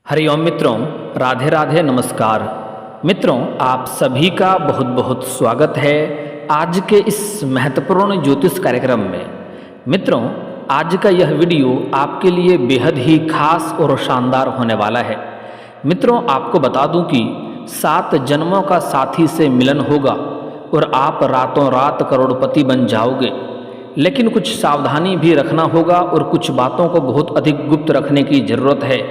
हरिओम मित्रों, राधे राधे, नमस्कार। मित्रों, आप सभी का बहुत बहुत स्वागत है आज के इस महत्वपूर्ण ज्योतिष कार्यक्रम में। मित्रों, आज का यह वीडियो आपके लिए बेहद ही खास और शानदार होने वाला है। मित्रों, आपको बता दूं कि 7 जन्मों का साथी से मिलन होगा और आप रातों रात करोड़पति बन जाओगे। लेकिन कुछ सावधानी भी रखना होगा और कुछ बातों को बहुत अधिक गुप्त रखने की ज़रूरत है,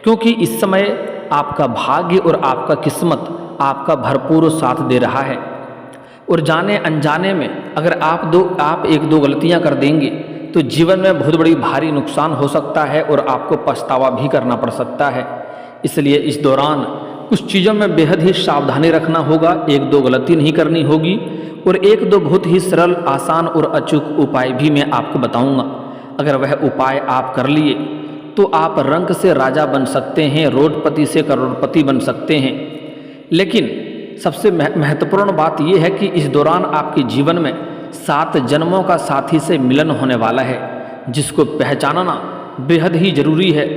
क्योंकि इस समय आपका भाग्य और आपका किस्मत आपका भरपूर साथ दे रहा है। और जाने अनजाने में अगर आप एक दो गलतियां कर देंगे तो जीवन में बहुत बड़ी भारी नुकसान हो सकता है और आपको पछतावा भी करना पड़ सकता है। इसलिए इस दौरान कुछ चीज़ों में बेहद ही सावधानी रखना होगा, एक दो गलती नहीं करनी होगी और एक दो बहुत ही सरल, आसान और अचूक उपाय भी मैं आपको बताऊंगा। अगर वह उपाय आप कर लिए तो आप रंक से राजा बन सकते हैं, रोडपति से करोड़पति बन सकते हैं। लेकिन सबसे महत्वपूर्ण बात यह है कि इस दौरान आपके जीवन में 7 जन्मों का साथी से मिलन होने वाला है, जिसको पहचानना बेहद ही जरूरी है।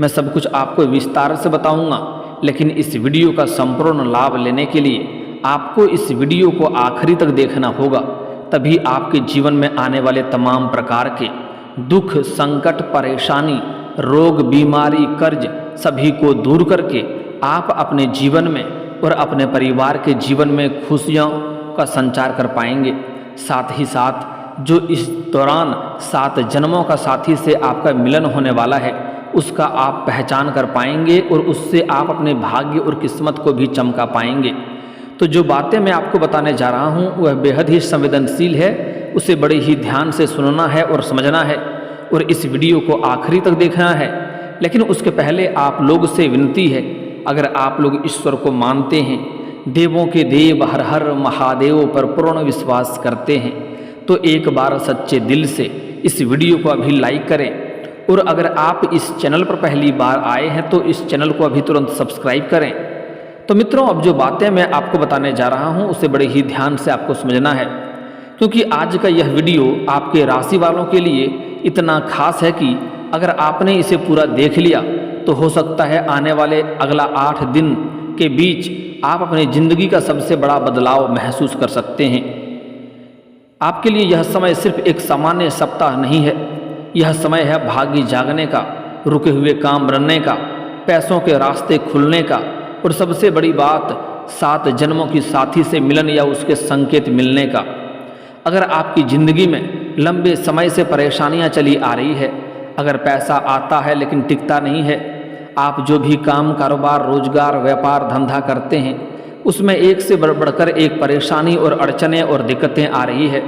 मैं सब कुछ आपको विस्तार से बताऊंगा, लेकिन इस वीडियो का संपूर्ण लाभ लेने के लिए आपको इस वीडियो को आखिरी तक देखना होगा। तभी आपके जीवन में आने वाले तमाम प्रकार के दुख, संकट, परेशानी, रोग, बीमारी, कर्ज सभी को दूर करके आप अपने जीवन में और अपने परिवार के जीवन में खुशियों का संचार कर पाएंगे। साथ ही साथ जो इस दौरान 7 जन्मों का साथी से आपका मिलन होने वाला है, उसका आप पहचान कर पाएंगे और उससे आप अपने भाग्य और किस्मत को भी चमका पाएंगे। तो जो बातें मैं आपको बताने जा रहा हूँ वह बेहद ही संवेदनशील है, उसे बड़े ही ध्यान से सुनना है और समझना है और इस वीडियो को आखिरी तक देखना है। लेकिन उसके पहले आप लोग से विनती है, अगर आप लोग ईश्वर को मानते हैं, देवों के देव हर हर महादेव पर पूर्ण विश्वास करते हैं, तो एक बार सच्चे दिल से इस वीडियो को अभी लाइक करें। और अगर आप इस चैनल पर पहली बार आए हैं तो इस चैनल को अभी तुरंत सब्सक्राइब करें। तो मित्रों, अब जो बातें मैं आपको बताने जा रहा हूँ उसे बड़े ही ध्यान से आपको समझना है, क्योंकि आज का यह वीडियो आपके राशि वालों के लिए इतना खास है कि अगर आपने इसे पूरा देख लिया तो हो सकता है आने वाले अगला 8 दिन के बीच आप अपनी ज़िंदगी का सबसे बड़ा बदलाव महसूस कर सकते हैं। आपके लिए यह समय सिर्फ एक सामान्य सप्ताह नहीं है, यह समय है भाग्य जागने का, रुके हुए काम बनने का, पैसों के रास्ते खुलने का और सबसे बड़ी बात 7 जन्मों की साथी से मिलन या उसके संकेत मिलने का। अगर आपकी ज़िंदगी में लंबे समय से परेशानियां चली आ रही है, अगर पैसा आता है लेकिन टिकता नहीं है, आप जो भी काम, कारोबार, रोजगार, व्यापार, धंधा करते हैं उसमें एक से बढ़कर एक परेशानी और अड़चनें और दिक्कतें आ रही है,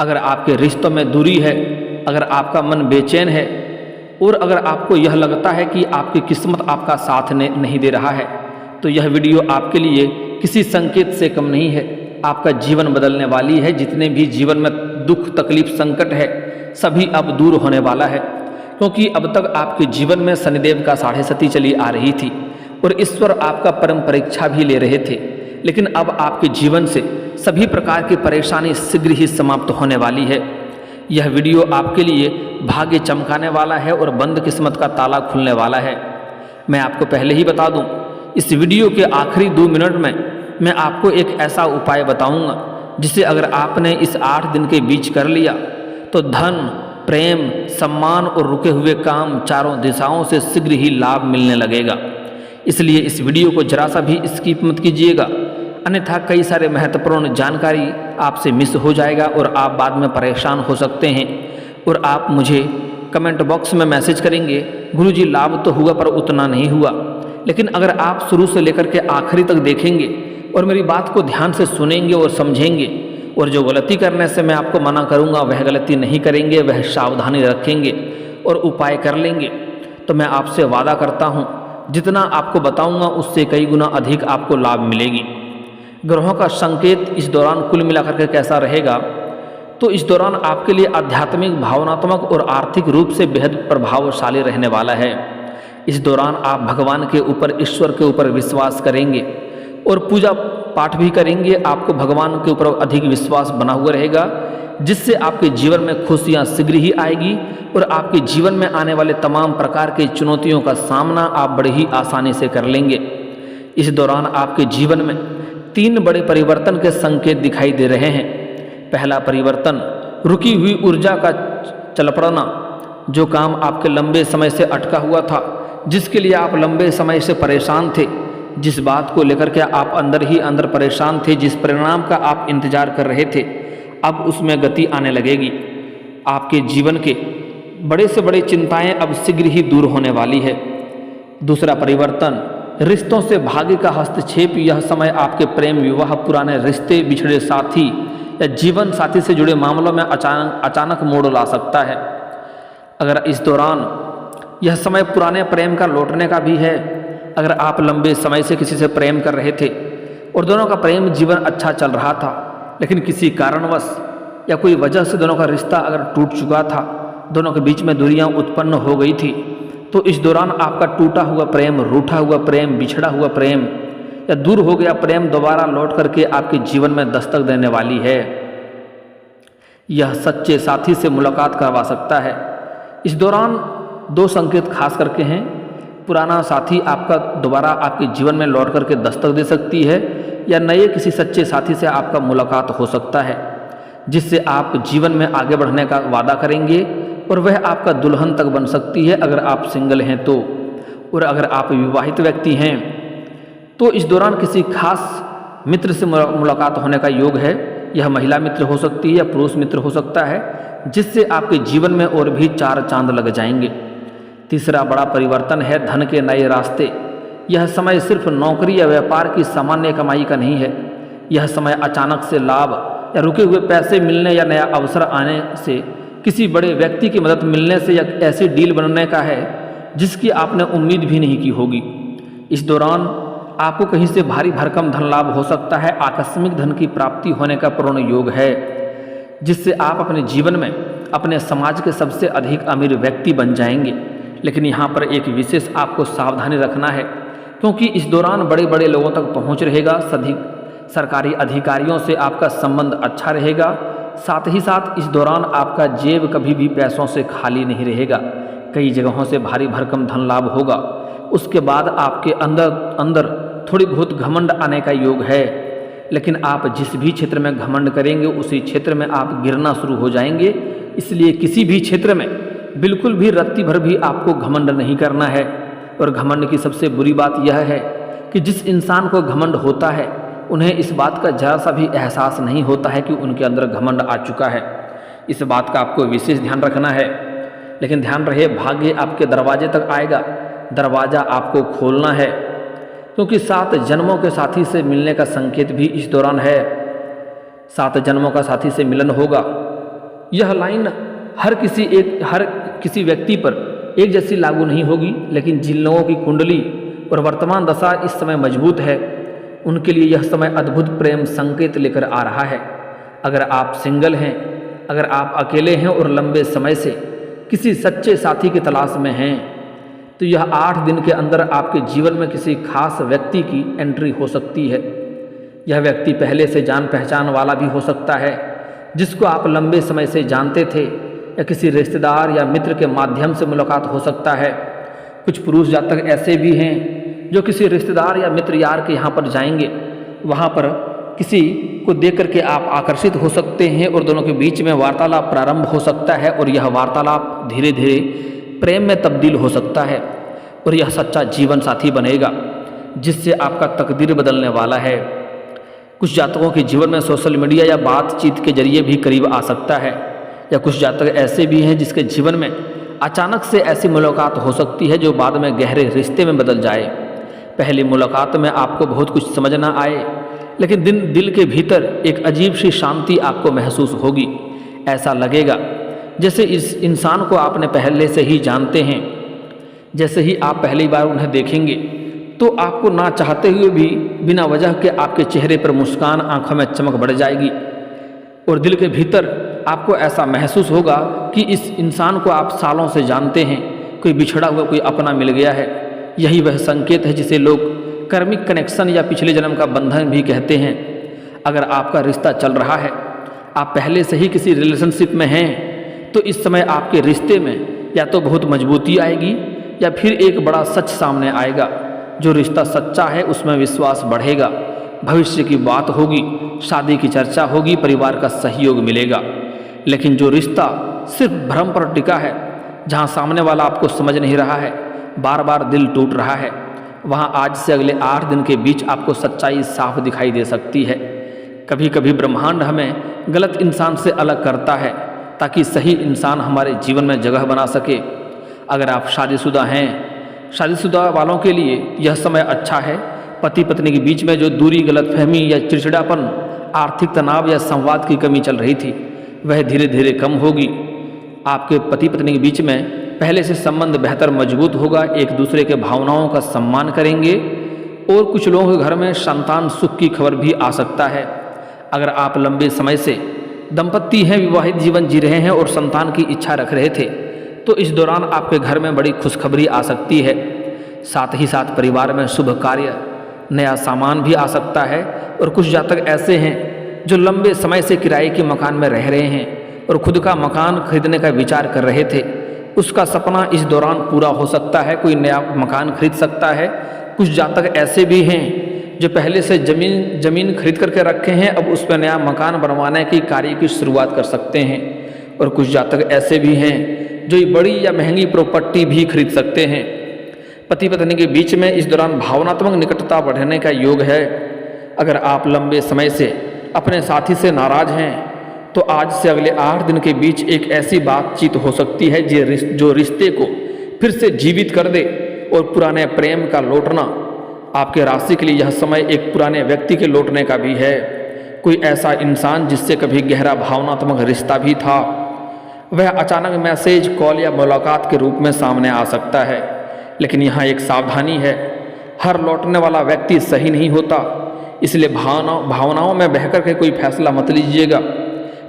अगर आपके रिश्तों में दूरी है, अगर आपका मन बेचैन है और अगर आपको यह लगता है कि आपकी किस्मत आपका साथ नहीं दे रहा है, तो यह वीडियो आपके लिए किसी संकेत से कम नहीं है। आपका जीवन बदलने वाली है। जितने भी जीवन में दुख, तकलीफ, संकट है सभी अब दूर होने वाला है, क्योंकि अब तक आपके जीवन में शनिदेव का 7.5 चली आ रही थी और ईश्वर आपका परम परीक्षा भी ले रहे थे। लेकिन अब आपके जीवन से सभी प्रकार की परेशानी शीघ्र ही समाप्त होने वाली है। यह वीडियो आपके लिए भाग्य चमकाने वाला है और बंद किस्मत का ताला खुलने वाला है। मैं आपको पहले ही बता दूं, इस वीडियो के आखिरी 2 मिनट में मैं आपको एक ऐसा उपाय बताऊंगा जिसे अगर आपने इस 8 दिन के बीच कर लिया तो धन, प्रेम, सम्मान और रुके हुए काम चारों दिशाओं से शीघ्र ही लाभ मिलने लगेगा। इसलिए इस वीडियो को जरा सा भी स्किप मत कीजिएगा, अन्यथा कई सारे महत्वपूर्ण जानकारी आपसे मिस हो जाएगा और आप बाद में परेशान हो सकते हैं। और आप मुझे कमेंट बॉक्स में मैसेज करेंगे, गुरुजी लाभ तो हुआ पर उतना नहीं हुआ। लेकिन अगर आप शुरू से लेकर के आखिरी तक देखेंगे और मेरी बात को ध्यान से सुनेंगे और समझेंगे और जो गलती करने से मैं आपको मना करूंगा वह गलती नहीं करेंगे, वह सावधानी रखेंगे और उपाय कर लेंगे, तो मैं आपसे वादा करता हूं जितना आपको बताऊंगा उससे कई गुना अधिक आपको लाभ मिलेगी। ग्रहों का संकेत इस दौरान कुल मिलाकर के कैसा रहेगा, तो इस दौरान आपके लिए आध्यात्मिक, भावनात्मक और आर्थिक रूप से बेहद प्रभावशाली रहने वाला है। इस दौरान आप भगवान के ऊपर, ईश्वर के ऊपर विश्वास करेंगे और पूजा पाठ भी करेंगे। आपको भगवान के ऊपर अधिक विश्वास बना हुआ रहेगा। जिससे आपके जीवन में खुशियाँ शीघ्र ही आएगी और आपके जीवन में आने वाले तमाम प्रकार की चुनौतियों का सामना आप बड़ी ही आसानी से कर लेंगे। इस दौरान आपके जीवन में 3 बड़े परिवर्तन के संकेत दिखाई दे रहे हैं। पहला परिवर्तन, रुकी हुई ऊर्जा का चल पड़ना। जो काम आपके लंबे समय से अटका हुआ था, जिसके लिए आप लंबे समय से परेशान थे, जिस बात को लेकर के आप अंदर ही अंदर परेशान थे, जिस परिणाम का आप इंतजार कर रहे थे, अब उसमें गति आने लगेगी। आपके जीवन के बड़े से बड़े चिंताएं अब शीघ्र ही दूर होने वाली है। दूसरा परिवर्तन, रिश्तों से भाग्य का हस्तक्षेप। यह समय आपके प्रेम, विवाह, पुराने रिश्ते, बिछड़े साथी या जीवन साथी से जुड़े मामलों में अचानक मोड़ ला सकता है। अगर इस दौरान यह समय पुराने प्रेम का लौटने का भी है। अगर आप लंबे समय से किसी से प्रेम कर रहे थे और दोनों का प्रेम जीवन अच्छा चल रहा था, लेकिन किसी कारणवश या कोई वजह से दोनों का रिश्ता अगर टूट चुका था, दोनों के बीच में दूरियां उत्पन्न हो गई थी, तो इस दौरान आपका टूटा हुआ प्रेम, रूठा हुआ प्रेम, बिछड़ा हुआ प्रेम या दूर हो गया प्रेम दोबारा लौट करके आपके जीवन में दस्तक देने वाली है। यह सच्चे साथी से मुलाकात करवा सकता है। इस दौरान 2 संकेत खास करके हैं। पुराना साथी आपका दोबारा आपके जीवन में लौट करके दस्तक दे सकती है, या नए किसी सच्चे साथी से आपका मुलाकात हो सकता है, जिससे आप जीवन में आगे बढ़ने का वादा करेंगे और वह आपका दुल्हन तक बन सकती है अगर आप सिंगल हैं तो। और अगर आप विवाहित व्यक्ति हैं तो इस दौरान किसी खास मित्र से मुलाकात होने का योग है। यह महिला मित्र हो सकती है या पुरुष मित्र हो सकता है, जिससे आपके जीवन में और भी 4 चांद लग जाएंगे। तीसरा बड़ा परिवर्तन है धन के नए रास्ते। यह समय सिर्फ नौकरी या व्यापार की सामान्य कमाई का नहीं है। यह समय अचानक से लाभ या रुके हुए पैसे मिलने या नया अवसर आने से, किसी बड़े व्यक्ति की मदद मिलने से या ऐसी डील बनने का है जिसकी आपने उम्मीद भी नहीं की होगी। इस दौरान आपको कहीं से भारी भरकम धन लाभ हो सकता है। आकस्मिक धन की प्राप्ति होने का पूर्ण योग है, जिससे आप अपने जीवन में अपने समाज के सबसे अधिक अमीर व्यक्ति बन जाएंगे। लेकिन यहाँ पर एक विशेष आपको सावधानी रखना है, क्योंकि इस दौरान बड़े बड़े लोगों तक पहुँच रहेगा। सरकारी अधिकारियों से आपका संबंध अच्छा रहेगा। साथ ही साथ इस दौरान आपका जेब कभी भी पैसों से खाली नहीं रहेगा। कई जगहों से भारी भरकम धन लाभ होगा। उसके बाद आपके अंदर थोड़ी बहुत घमंड आने का योग है, लेकिन आप जिस भी क्षेत्र में घमंड करेंगे उसी क्षेत्र में आप गिरना शुरू हो जाएंगे। इसलिए किसी भी क्षेत्र में बिल्कुल भी रत्ती भर भी आपको घमंड नहीं करना है। और घमंड की सबसे बुरी बात यह है कि जिस इंसान को घमंड होता है, उन्हें इस बात का जरा सा भी एहसास नहीं होता है कि उनके अंदर घमंड आ चुका है। इस बात का आपको विशेष ध्यान रखना है। लेकिन ध्यान रहे, भाग्य आपके दरवाजे तक आएगा। दरवाज़ा आपको खोलना है, क्योंकि 7 जन्मों के साथी से मिलने का संकेत भी इस दौरान है। 7 जन्मों का साथी से मिलन होगा। यह लाइन हर किसी व्यक्ति पर एक जैसी लागू नहीं होगी, लेकिन जिन लोगों की कुंडली और वर्तमान दशा इस समय मजबूत है, उनके लिए यह समय अद्भुत प्रेम संकेत लेकर आ रहा है। अगर आप सिंगल हैं, अगर आप अकेले हैं और लंबे समय से किसी सच्चे साथी की तलाश में हैं, तो यह 8 दिन के अंदर आपके जीवन में किसी खास व्यक्ति की एंट्री हो सकती है। यह व्यक्ति पहले से जान पहचान वाला भी हो सकता है, जिसको आप लंबे समय से जानते थे, या किसी रिश्तेदार या मित्र के माध्यम से मुलाकात हो सकता है। कुछ पुरुष जातक ऐसे भी हैं जो किसी रिश्तेदार या मित्र यार के यहाँ पर जाएंगे, वहाँ पर किसी को देख करके आप आकर्षित हो सकते हैं और दोनों के बीच में वार्तालाप प्रारंभ हो सकता है, और यह वार्तालाप धीरे धीरे प्रेम में तब्दील हो सकता है, और यह सच्चा जीवन साथी बनेगा जिससे आपका तकदीर बदलने वाला है। कुछ जातकों के जीवन में सोशल मीडिया या बातचीत के जरिए भी करीब आ सकता है, या कुछ जातक ऐसे भी हैं जिसके जीवन में अचानक से ऐसी मुलाकात हो सकती है जो बाद में गहरे रिश्ते में बदल जाए। पहली मुलाकात में आपको बहुत कुछ समझ ना आए, लेकिन दिल के भीतर एक अजीब सी शांति आपको महसूस होगी। ऐसा लगेगा जैसे इस इंसान को आपने पहले से ही जानते हैं। जैसे ही आप पहली बार उन्हें देखेंगे तो आपको ना चाहते हुए भी बिना वजह के आपके चेहरे पर मुस्कान, आंखों में चमक बढ़ जाएगी, और दिल के भीतर आपको ऐसा महसूस होगा कि इस इंसान को आप सालों से जानते हैं, कोई बिछड़ा हुआ कोई अपना मिल गया है। यही वह संकेत है जिसे लोग कर्मिक कनेक्शन या पिछले जन्म का बंधन भी कहते हैं। अगर आपका रिश्ता चल रहा है, आप पहले से ही किसी रिलेशनशिप में हैं तो इस समय आपके रिश्ते में या तो बहुत मजबूती आएगी या फिर एक बड़ा सच सामने आएगा। जो रिश्ता सच्चा है उसमें विश्वास बढ़ेगा, भविष्य की बात होगी, शादी की चर्चा होगी, परिवार का सहयोग मिलेगा। लेकिन जो रिश्ता सिर्फ भ्रम पर टिका है, जहाँ सामने वाला आपको समझ नहीं रहा है, बार बार दिल टूट रहा है, वहाँ आज से अगले 8 दिन के बीच आपको सच्चाई साफ दिखाई दे सकती है। कभी कभी ब्रह्मांड हमें गलत इंसान से अलग करता है ताकि सही इंसान हमारे जीवन में जगह बना सके। अगर आप शादीशुदा हैं, शादीशुदा वालों के लिए यह समय अच्छा है। पति पत्नी के बीच में जो दूरी, गलतफहमी या चिड़चिड़ापन, आर्थिक तनाव या संवाद की कमी चल रही थी, वह धीरे धीरे कम होगी। आपके पति पत्नी के बीच में पहले से संबंध बेहतर मजबूत होगा, एक दूसरे के भावनाओं का सम्मान करेंगे और कुछ लोगों के घर में संतान सुख की खबर भी आ सकता है। अगर आप लंबे समय से दंपत्ति हैं, विवाहित जीवन जी रहे हैं और संतान की इच्छा रख रहे थे, तो इस दौरान आपके घर में बड़ी खुशखबरी आ सकती है। साथ ही साथ परिवार में शुभ कार्य, नया सामान भी आ सकता है। और कुछ जातक ऐसे हैं जो लंबे समय से किराए के मकान में रह रहे हैं और खुद का मकान खरीदने का विचार कर रहे थे, उसका सपना इस दौरान पूरा हो सकता है, कोई नया मकान खरीद सकता है। कुछ जातक ऐसे भी हैं जो पहले से ज़मीन खरीद करके रखे हैं, अब उस पर नया मकान बनवाने की कार्य की शुरुआत कर सकते हैं। और कुछ जातक ऐसे भी हैं जो ये बड़ी या महंगी प्रॉपर्टी भी खरीद सकते हैं। पति पत्नी के बीच में इस दौरान भावनात्मक निकटता बढ़ने का योग है। अगर आप लंबे समय से अपने साथी से नाराज हैं तो आज से अगले 8 दिन के बीच एक ऐसी बातचीत हो सकती है जो रिश्ते को फिर से जीवित कर दे। और पुराने प्रेम का लौटना, आपके राशि के लिए यह समय एक पुराने व्यक्ति के लौटने का भी है। कोई ऐसा इंसान जिससे कभी गहरा भावनात्मक रिश्ता भी था, वह अचानक मैसेज, कॉल या मुलाकात के रूप में सामने आ सकता है। लेकिन यहाँ एक सावधानी है, हर लौटने वाला व्यक्ति सही नहीं होता, इसलिए भावनाओं में बहकर के कोई फैसला मत लीजिएगा।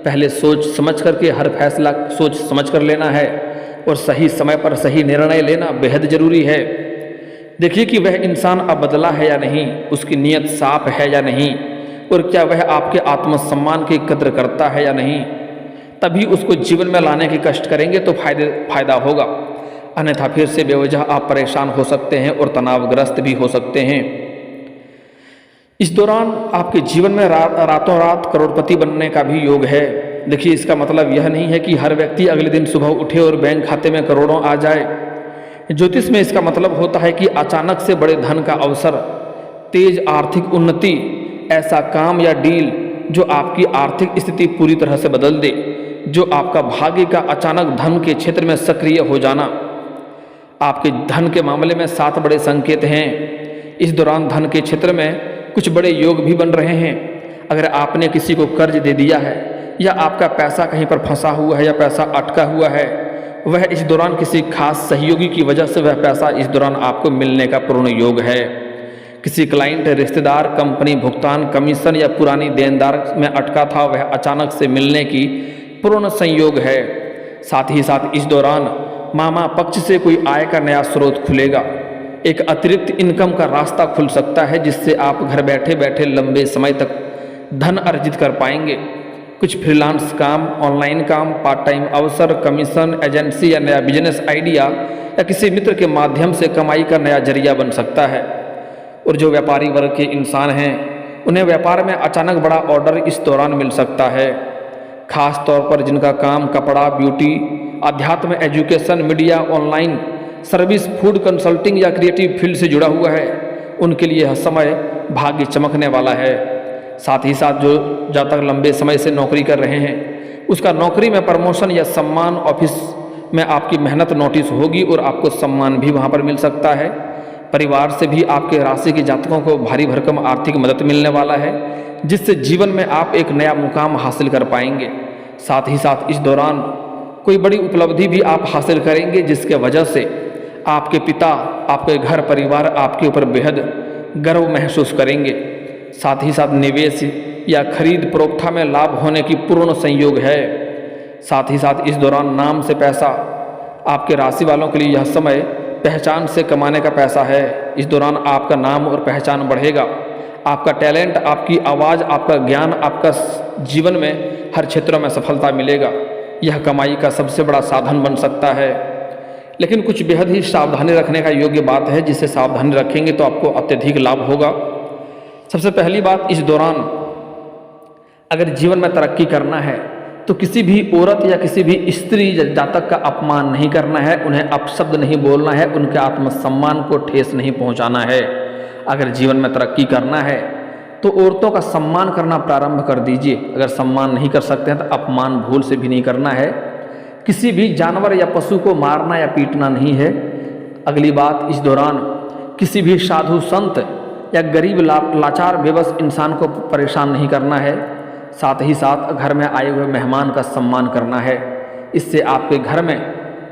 पहले सोच समझ करके हर फैसला सोच समझ कर लेना है और सही समय पर सही निर्णय लेना बेहद ज़रूरी है। देखिए कि वह इंसान अब बदला है या नहीं, उसकी नीयत साफ है या नहीं, और क्या वह आपके आत्मसम्मान की कद्र करता है या नहीं। तभी उसको जीवन में लाने के कष्ट करेंगे तो फायदा होगा, अन्यथा फिर से बेवजह आप परेशान हो सकते हैं और तनावग्रस्त भी हो सकते हैं। इस दौरान आपके जीवन में रातों रात करोड़पति बनने का भी योग है। देखिए, इसका मतलब यह नहीं है कि हर व्यक्ति अगले दिन सुबह उठे और बैंक खाते में करोड़ों आ जाए। ज्योतिष में इसका मतलब होता है कि अचानक से बड़े धन का अवसर, तेज आर्थिक उन्नति, ऐसा काम या डील जो आपकी आर्थिक स्थिति पूरी तरह से बदल दे, जो आपका भाग्य का अचानक धन के क्षेत्र में सक्रिय हो जाना। आपके धन के मामले में 7 बड़े संकेत हैं। इस दौरान धन के क्षेत्र में कुछ बड़े योग भी बन रहे हैं। अगर आपने किसी को कर्ज दे दिया है या आपका पैसा कहीं पर फंसा हुआ है या पैसा अटका हुआ है, वह इस दौरान किसी खास सहयोगी की वजह से वह पैसा इस दौरान आपको मिलने का पूर्ण योग है। किसी क्लाइंट, रिश्तेदार, कंपनी भुगतान, कमीशन या पुरानी देनदार में अटका था, वह अचानक से मिलने की पूर्ण संयोग है। साथ ही साथ इस दौरान मामा पक्ष से कोई आय का नया स्रोत खुलेगा। एक अतिरिक्त इनकम का रास्ता खुल सकता है जिससे आप घर बैठे बैठे लंबे समय तक धन अर्जित कर पाएंगे। कुछ फ्रीलांस काम, ऑनलाइन काम, पार्ट टाइम अवसर, कमीशन, एजेंसी या नया बिजनेस आइडिया या किसी मित्र के माध्यम से कमाई का नया जरिया बन सकता है। और जो व्यापारी वर्ग के इंसान हैं, उन्हें व्यापार में अचानक बड़ा ऑर्डर इस दौरान मिल सकता है। खास तौर पर जिनका काम कपड़ा, ब्यूटी, अध्यात्म, education, media, online service, food, consulting या क्रिएटिव फील्ड से जुड़ा हुआ है, उनके लिए यह समय भाग्य चमकने वाला है। साथ ही साथ जो जातक लंबे समय से नौकरी कर रहे हैं, उसका नौकरी में प्रमोशन या सम्मान, ऑफिस में आपकी मेहनत नोटिस होगी और आपको सम्मान भी वहाँ पर मिल सकता है। परिवार से भी आपके राशि के जातकों को भारी भरकम आर्थिक मदद मिलने वाला है, जिससे जीवन में आप एक नया मुकाम हासिल कर पाएंगे। साथ ही साथ इस दौरान कोई बड़ी उपलब्धि भी आप हासिल करेंगे, जिसके वजह से आपके पिता, आपके घर परिवार आपके ऊपर बेहद गर्व महसूस करेंगे। साथ ही साथ निवेश या खरीद प्रोक्था में लाभ होने की पूर्ण संयोग है। साथ ही साथ इस दौरान नाम से पैसा, आपके राशि वालों के लिए यह समय पहचान से कमाने का पैसा है। इस दौरान आपका नाम और पहचान बढ़ेगा, आपका टैलेंट, आपकी आवाज़, आपका ज्ञान, आपका जीवन में हर क्षेत्र में सफलता मिलेगा। यह कमाई का सबसे बड़ा साधन बन सकता है। लेकिन कुछ बेहद ही सावधानी रखने का योग्य बात है, जिससे सावधानी रखेंगे तो आपको अत्यधिक लाभ होगा। सबसे पहली बात, इस दौरान अगर जीवन में तरक्की करना है तो किसी भी औरत या किसी भी स्त्री जातक का अपमान नहीं करना है, उन्हें अपशब्द नहीं बोलना है, उनके आत्मसम्मान को ठेस नहीं पहुंचाना है। अगर जीवन में तरक्की करना है तो औरतों का सम्मान करना प्रारंभ कर दीजिए। अगर सम्मान नहीं कर सकते हैं तो अपमान भूल से भी नहीं करना है। किसी भी जानवर या पशु को मारना या पीटना नहीं है। अगली बात, इस दौरान किसी भी साधु संत या गरीब लाचार बेबस इंसान को परेशान नहीं करना है। साथ ही साथ घर में आए हुए मेहमान का सम्मान करना है। इससे आपके घर में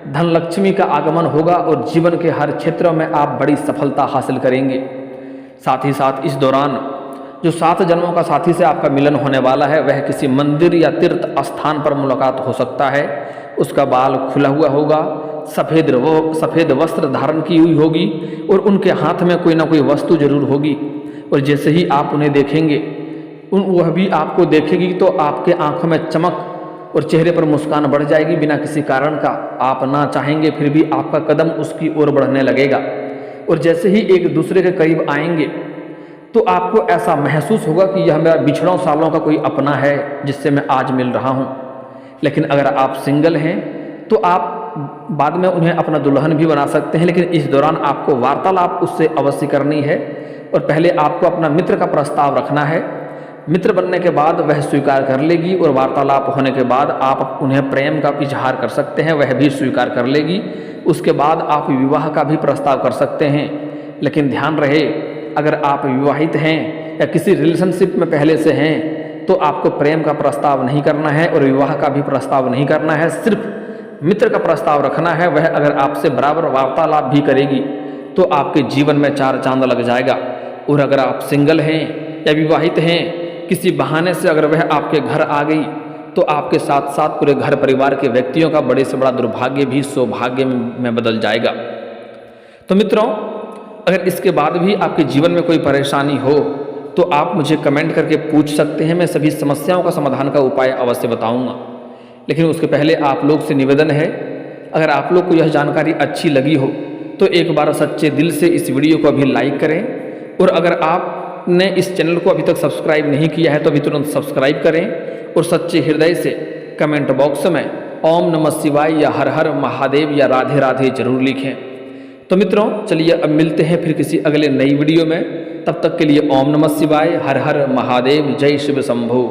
धन लक्ष्मी का आगमन होगा और जीवन के हर क्षेत्र में आप बड़ी सफलता हासिल करेंगे। साथ ही साथ इस दौरान जो 7 जन्मों का साथी से आपका मिलन होने वाला है, वह किसी मंदिर या तीर्थ स्थान पर मुलाकात हो सकता है। उसका बाल खुला हुआ होगा, सफ़ेद वस्त्र धारण की हुई होगी और उनके हाथ में कोई ना कोई वस्तु जरूर होगी। और जैसे ही आप उन्हें देखेंगे, वह भी आपको देखेगी तो आपके आंखों में चमक और चेहरे पर मुस्कान बढ़ जाएगी बिना किसी कारण का। आप ना चाहेंगे फिर भी आपका कदम उसकी ओर बढ़ने लगेगा। और जैसे ही एक दूसरे के करीब आएंगे तो आपको ऐसा महसूस होगा कि यह मेरा बिछड़ों सालों का कोई अपना है जिससे मैं आज मिल रहा हूँ। लेकिन अगर आप सिंगल हैं तो आप बाद में उन्हें अपना दुल्हन भी बना सकते हैं। लेकिन इस दौरान आपको वार्तालाप उससे अवश्य करनी है और पहले आपको अपना मित्र का प्रस्ताव रखना है। मित्र बनने के बाद वह स्वीकार कर लेगी और वार्तालाप होने के बाद आप उन्हें प्रेम का इजहार कर सकते हैं, वह भी स्वीकार कर लेगी। उसके बाद आप विवाह का भी प्रस्ताव कर सकते हैं। लेकिन ध्यान रहे, अगर आप विवाहित हैं या किसी रिलेशनशिप में पहले से हैं तो आपको प्रेम का प्रस्ताव नहीं करना है और विवाह का भी प्रस्ताव नहीं करना है। सिर्फ मित्र का प्रस्ताव रखना है। वह अगर आपसे बराबर वार्तालाप भी करेगी तो आपके जीवन में 4 चांद लग जाएगा। और अगर आप सिंगल हैं या विवाहित हैं, किसी बहाने से अगर वह आपके घर आ गई तो आपके साथ साथ पूरे घर परिवार के व्यक्तियों का बड़े से बड़ा दुर्भाग्य भी सौभाग्य में बदल जाएगा। तो मित्रों, अगर इसके बाद भी आपके जीवन में कोई परेशानी हो तो आप मुझे कमेंट करके पूछ सकते हैं। मैं सभी समस्याओं का समाधान का उपाय अवश्य बताऊंगा। लेकिन उसके पहले आप लोग से निवेदन है, अगर आप लोग को यह जानकारी अच्छी लगी हो तो एक बार सच्चे दिल से इस वीडियो को अभी लाइक करें। और अगर आपने इस चैनल को अभी तक सब्सक्राइब नहीं किया है तो अभी तुरंत सब्सक्राइब करें और सच्चे हृदय से कमेंट बॉक्स में ओम नमः शिवाय या हर हर महादेव या राधे राधे जरूर लिखें। तो मित्रों, चलिए अब मिलते हैं फिर किसी अगले नई वीडियो में। तब तक के लिए ओम नमः शिवाय, हर हर महादेव, जय शिव शंभो।